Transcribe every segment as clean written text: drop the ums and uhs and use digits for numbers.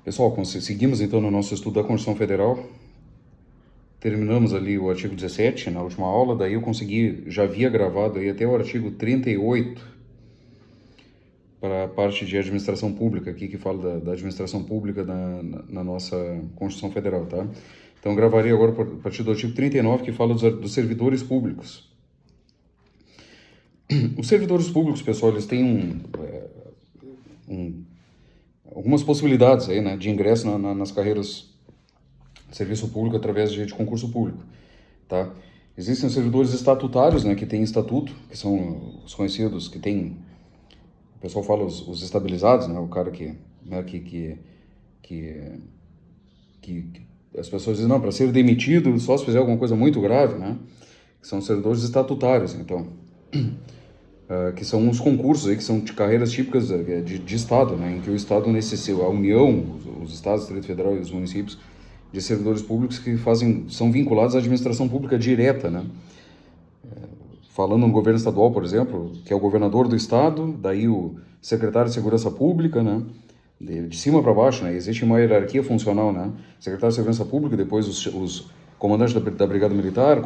Pessoal, seguimos então no nosso estudo da Constituição Federal. Terminamos ali o artigo 17 na última aula, daí eu já havia gravado aí até o artigo 38 para a parte de administração pública, aqui que fala da administração pública na nossa Constituição Federal, tá? Então eu gravaria agora a partir do artigo 39, que fala dos servidores públicos. Os servidores públicos, pessoal, eles têm algumas possibilidades aí, né, de ingresso nas carreiras de serviço público através de concurso público, tá? Existem os servidores estatutários, né, que têm estatuto, que são os conhecidos, que tem, o pessoal fala os estabilizados, né, o cara que as pessoas dizem, não, para ser demitido só se fizer alguma coisa muito grave, né, que são os servidores estatutários, então, que são os concursos aí, que são de carreiras típicas de Estado, né, em que o Estado necessita, a União, os Estados, o Distrito Federal e os municípios, de servidores públicos que são vinculados à administração pública direta, né? Falando no governo estadual, por exemplo, que é o governador do estado, daí o secretário de segurança pública, né? De cima para baixo, né? Existe uma hierarquia funcional, né? Secretário de segurança pública, depois os comandantes da brigada militar,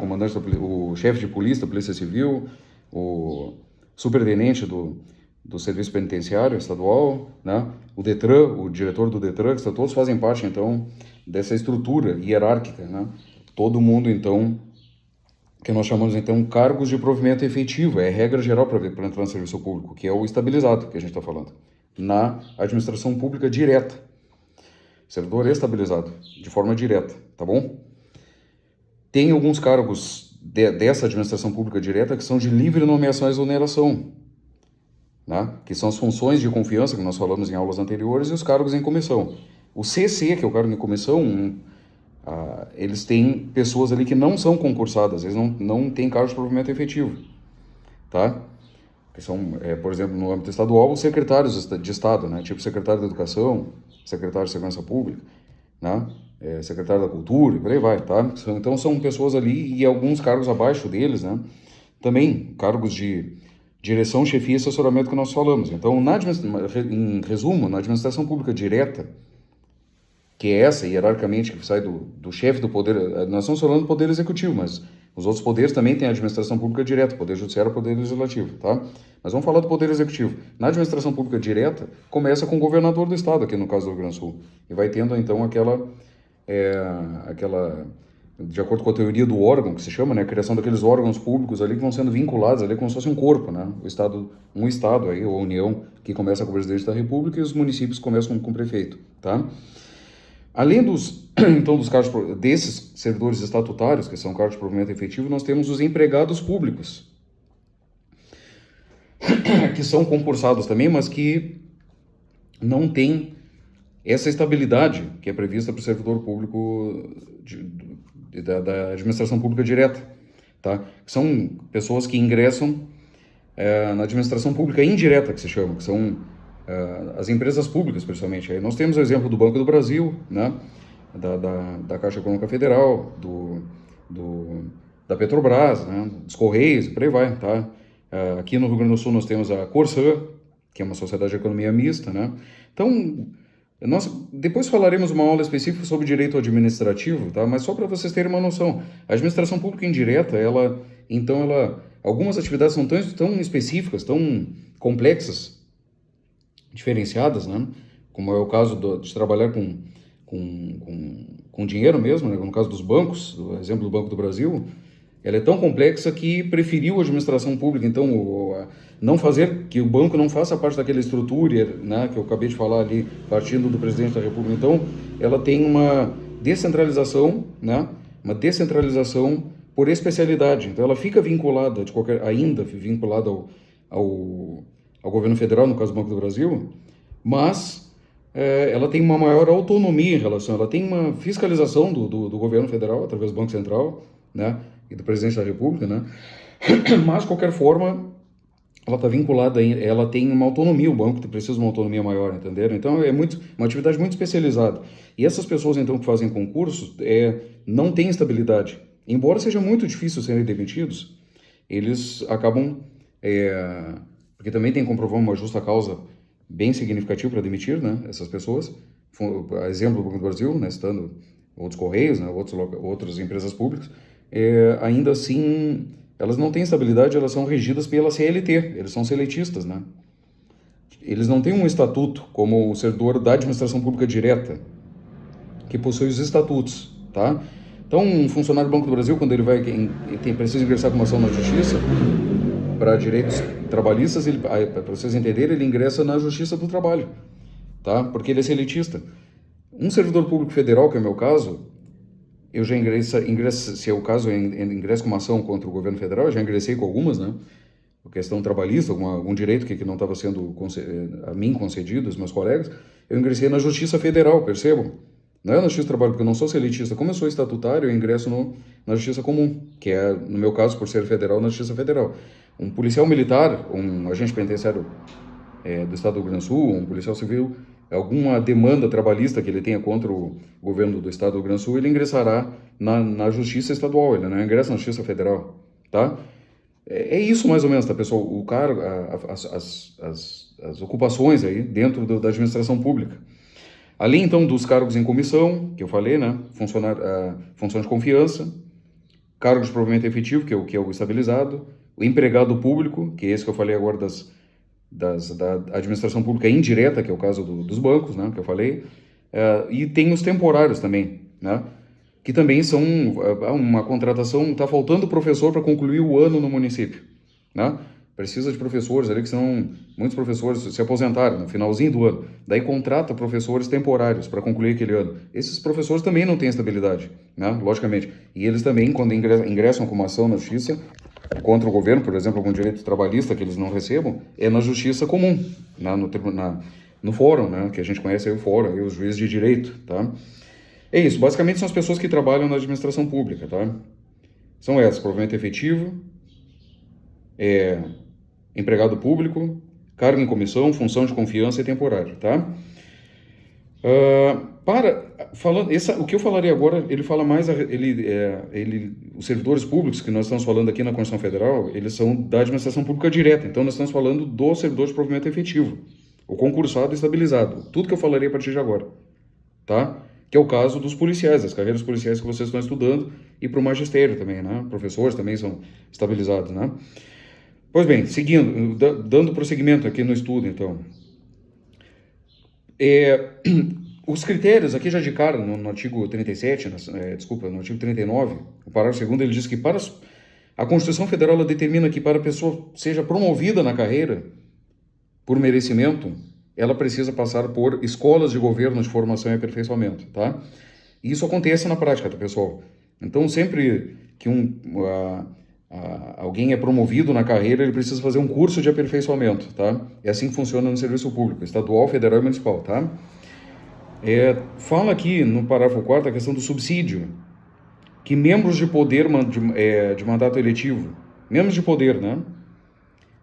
o chefe de polícia, da polícia civil, o superintendente do serviço penitenciário estadual, né? O Detran, o diretor do Detran, que todos fazem parte, então, dessa estrutura hierárquica, né? Todo mundo, então, que nós chamamos, então, cargos de provimento efetivo, é regra geral para entrar no serviço público, que é o estabilizado, que a gente está falando, na administração pública direta. Servidor estabilizado, de forma direta, tá bom? Tem alguns cargos dessa administração pública direta que são de livre nomeação e exoneração, né? Que são as funções de confiança que nós falamos em aulas anteriores e os cargos em comissão. O CC, que é o cargo em comissão, eles têm pessoas ali que não são concursadas, eles não têm cargo de provimento efetivo, tá? Que são, por exemplo, no âmbito estadual, os secretários de Estado, né? Tipo secretário da Educação, secretário de Segurança Pública, né? Secretário da Cultura, e por aí vai, tá? Então são pessoas ali e alguns cargos abaixo deles, né? Também cargos de direção, chefia e assessoramento que nós falamos. Então, em resumo, na administração pública direta, que é essa, hierarquicamente, que sai do chefe do poder, nós estamos falando do poder executivo, mas os outros poderes também têm a administração pública direta, poder judiciário e poder legislativo, tá? Mas vamos falar do poder executivo. Na administração pública direta, começa com o governador do estado, aqui no caso do Rio Grande do Sul, e vai tendo, então, aquela de acordo com a teoria do órgão, que se chama, né, a criação daqueles órgãos públicos ali que vão sendo vinculados ali como se fosse um corpo, né, um estado aí, ou a União, que começa com o presidente da República e os municípios começam com o prefeito, tá? Além então, dos cargos desses servidores estatutários, que são cargos de provimento efetivo, nós temos os empregados públicos, que são concursados também, mas que não têm essa estabilidade que é prevista para o servidor público da administração pública direta, tá? São pessoas que ingressam na administração pública indireta, que se chama, que são as empresas públicas, principalmente. Aí nós temos o exemplo do Banco do Brasil, né? Da Caixa Econômica Federal, da Petrobras, né? Dos Correios, por aí vai, tá? Aqui no Rio Grande do Sul nós temos a Corsã, que é uma sociedade de economia mista, né? Então, nós depois falaremos uma aula específica sobre direito administrativo, tá? Mas só para vocês terem uma noção, a administração pública indireta, algumas atividades são tão específicas, tão complexas, diferenciadas, né? Como é o caso de trabalhar com dinheiro mesmo, né? No caso dos bancos, o exemplo do Banco do Brasil, ela é tão complexa que preferiu a administração pública, então, não fazer, que o banco não faça parte daquela estrutura, né, que eu acabei de falar ali, partindo do presidente da República. Então, ela tem uma descentralização, né, uma descentralização por especialidade. Então, ela fica vinculada, ainda vinculada ao governo federal, no caso do Banco do Brasil, mas ela tem uma maior autonomia em relação, ela tem uma fiscalização do governo federal, através do Banco Central, né, e do presidente da República, né? Mas, de qualquer forma, ela está vinculada, ela tem uma autonomia, o banco precisa de uma autonomia maior, entenderam? Então, é uma atividade muito especializada. E essas pessoas, então, que fazem concursos, não têm estabilidade. Embora seja muito difícil serem demitidos, eles acabam, porque também tem que comprovar uma justa causa bem significativa para demitir, né, essas pessoas, a exemplo do Banco do Brasil, né, citando outros Correios, né, outras empresas públicas, ainda assim, elas não têm estabilidade, elas são regidas pela CLT, eles são seletistas, né? Eles não têm um estatuto como o servidor da administração pública direta, que possui os estatutos, tá? Então, um funcionário do Banco do Brasil, quando ele precisa ingressar com uma ação na Justiça, para direitos trabalhistas, para vocês entenderem, ele ingressa na Justiça do Trabalho, tá? Porque ele é seletista. Um servidor público federal, que é o meu caso, eu já ingresso, se é o caso, eu ingresso com uma ação contra o governo federal, eu já ingressei com algumas, né? Questão trabalhista, algum direito que não estava sendo a mim concedido, aos meus colegas, eu ingressei na Justiça Federal, percebam? Não é na Justiça do Trabalho, porque eu não sou seletista. Como eu sou estatutário, eu ingresso na Justiça Comum, que é, no meu caso, por ser federal, na Justiça Federal. Um policial militar, um agente penitenciário do Estado do Rio Grande do Sul, um policial civil, alguma demanda trabalhista que ele tenha contra o governo do Estado do Rio Grande do Sul, ele ingressará na Justiça Estadual, ele não ingressa na Justiça Federal, tá? É isso mais ou menos, tá, pessoal? O cargo, as ocupações aí dentro da administração pública. Além, então, dos cargos em comissão, que eu falei, né? Função de confiança, cargo de provimento efetivo, que é o estabilizado, o empregado público, que é esse que eu falei agora da administração pública indireta, que é o caso dos bancos, né? Que eu falei, e tem os temporários também, né? Que também são uma contratação, está faltando professor para concluir o ano no município, né? Precisa de professores ali, que senão muitos professores se aposentaram no finalzinho do ano. Daí contrata professores temporários para concluir aquele ano. Esses professores também não têm estabilidade, né? Logicamente. E eles também, quando ingressam com uma ação na justiça contra o governo, por exemplo, algum direito trabalhista que eles não recebam, é na justiça comum, né? No fórum, né? Que a gente conhece aí o fórum, aí os juízes de direito, tá? É isso, basicamente são as pessoas que trabalham na administração pública, tá? São essas, provimento efetivo, empregado público, cargo em comissão, função de confiança e temporário, tá? O que eu falaria agora, ele fala mais, os servidores públicos que nós estamos falando aqui na Constituição Federal, eles são da administração pública direta, então nós estamos falando do servidor de provimento efetivo, o concursado e estabilizado, tudo que eu falaria a partir de agora, tá? Que é o caso dos policiais, das carreiras policiais que vocês estão estudando, e para o magistério também, né? Professores também são estabilizados, né? Pois bem, seguindo, dando prosseguimento aqui no estudo, então. Os critérios, aqui já de cara, no artigo 37, no artigo 39, o parágrafo 2º, ele diz que a Constituição Federal ela determina que para a pessoa seja promovida na carreira por merecimento, ela precisa passar por escolas de governo de formação e aperfeiçoamento, tá? E isso acontece na prática, tá, pessoal? Então, sempre que alguém é promovido na carreira, ele precisa fazer um curso de aperfeiçoamento, tá? É assim que funciona no serviço público, estadual, federal e municipal, tá? Fala aqui no parágrafo 4º a questão do subsídio, que membros de poder de mandato eletivo, membros de poder, né?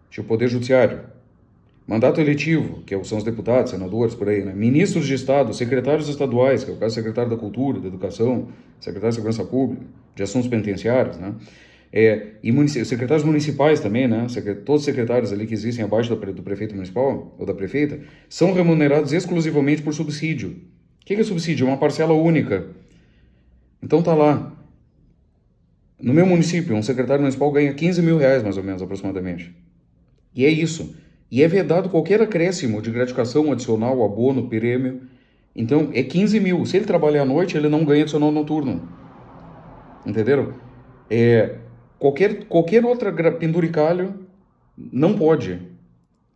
De poder judiciário, mandato eletivo, que são os deputados, senadores, por aí, né? Ministros de Estado, secretários estaduais, que é o caso do secretário da Cultura, da Educação, secretário de Segurança Pública, de Assuntos Penitenciários, né? E secretários municipais também, né? Todos os secretários ali que existem abaixo do prefeito municipal ou da prefeita são remunerados exclusivamente por subsídio. O que é subsídio? É uma parcela única. Então tá lá. No meu município, um secretário municipal ganha 15 mil reais, mais ou menos, aproximadamente. E é isso. E é vedado qualquer acréscimo de gratificação adicional, abono, prêmio. Então, é 15 mil. Se ele trabalhar à noite, ele não ganha adicional noturno. Entenderam? Qualquer outra penduricalho não pode.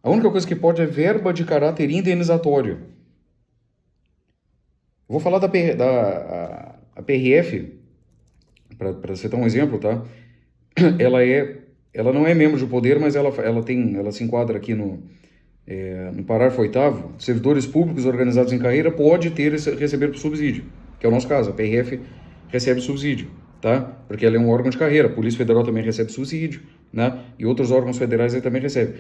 A única coisa que pode é verba de caráter indenizatório. Vou falar da PRF, para citar um exemplo, tá? Ela não é membro de poder, mas ela se enquadra aqui no parágrafo 8º, servidores públicos organizados em carreira pode receber subsídio, que é o nosso caso, a PRF recebe subsídio, tá? Porque ela é um órgão de carreira, a Polícia Federal também recebe subsídio, né? E outros órgãos federais aí também recebem.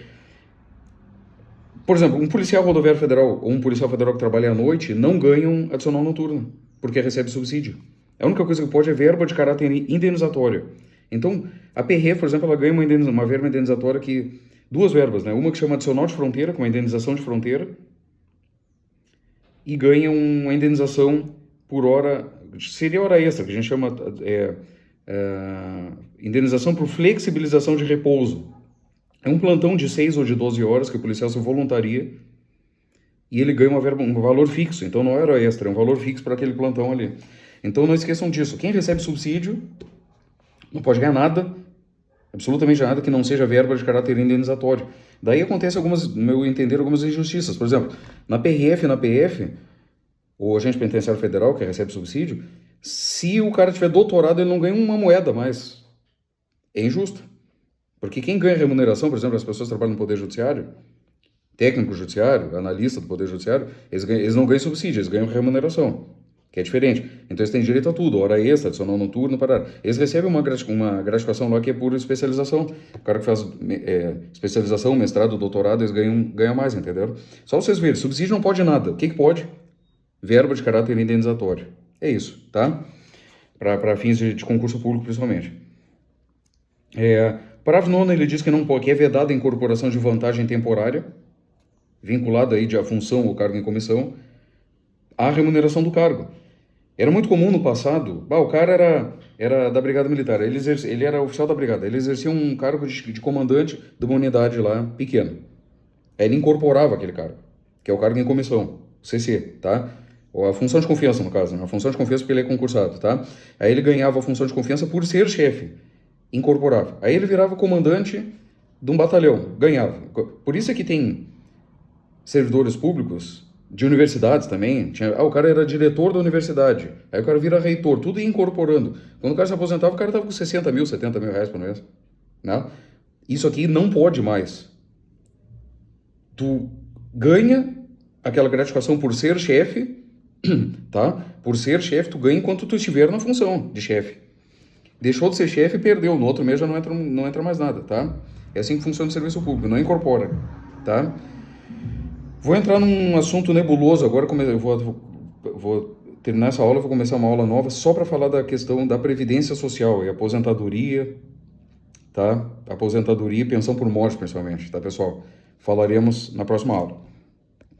Por exemplo, um policial rodoviário federal ou um policial federal que trabalha à noite não ganham adicional noturno, porque recebe subsídio. A única coisa que pode é verba de caráter indenizatório. Então, a PRF, por exemplo, ela ganha uma verba indenizatória duas verbas, né? Uma que chama adicional de fronteira, com a indenização de fronteira, e ganha uma indenização por hora, seria hora extra, que a gente chama indenização por flexibilização de repouso. É um plantão de 6 ou de 12 horas que o policial se voluntaria e ele ganha um valor fixo. Então não é hora extra, é um valor fixo para aquele plantão ali. Então não esqueçam disso. Quem recebe subsídio não pode ganhar nada, absolutamente nada que não seja verba de caráter indenizatório. Daí acontece no meu entender, algumas injustiças. Por exemplo, na PRF e na PF, o agente penitenciário federal que recebe subsídio, se o cara tiver doutorado, ele não ganha uma moeda mais. É injusto. Porque quem ganha remuneração, por exemplo, as pessoas que trabalham no Poder Judiciário, técnico judiciário, analista do Poder Judiciário, eles não ganham subsídio, eles ganham remuneração, que é diferente. Então eles têm direito a tudo, hora extra, adicional noturno, parar. Eles recebem uma gratificação lá que é por especialização. O cara que faz especialização, mestrado, doutorado, eles ganham mais, entendeu? Só vocês verem, subsídio não pode nada. O que pode? Verba de caráter indenizatório. É isso, tá? Para fins de concurso público, principalmente. Parágrafo 9, ele diz que não pode, que é vedada a incorporação de vantagem temporária, vinculada aí à função ou cargo em comissão, à remuneração do cargo. Era muito comum no passado, o cara era da Brigada Militar, ele era oficial da Brigada, ele exercia um cargo de comandante de uma unidade lá pequena. Aí ele incorporava aquele cargo, que é o cargo em comissão, o CC, tá? Ou a função de confiança, no caso, né? A função de confiança porque ele é concursado, tá? Aí ele ganhava a função de confiança por ser chefe, incorporava. Aí ele virava comandante de um batalhão, ganhava. Por isso é que tem servidores públicos de universidades também. O cara era diretor da universidade, aí o cara vira reitor, tudo ia incorporando. Quando o cara se aposentava, o cara estava com 60 mil, 70 mil reais por mês. Né? Isso aqui não pode mais. Tu ganha aquela gratificação por ser chefe, tá? Por ser chefe, tu ganha enquanto tu estiver na função de chefe. Deixou de ser chefe e perdeu. No outro mês já não entra mais nada, tá? É assim que funciona o serviço público, não incorpora, tá? Vou entrar num assunto nebuloso agora, eu vou terminar essa aula, vou começar uma aula nova só para falar da questão da previdência social e aposentadoria, tá? Aposentadoria e pensão por morte, principalmente, tá, pessoal? Falaremos na próxima aula.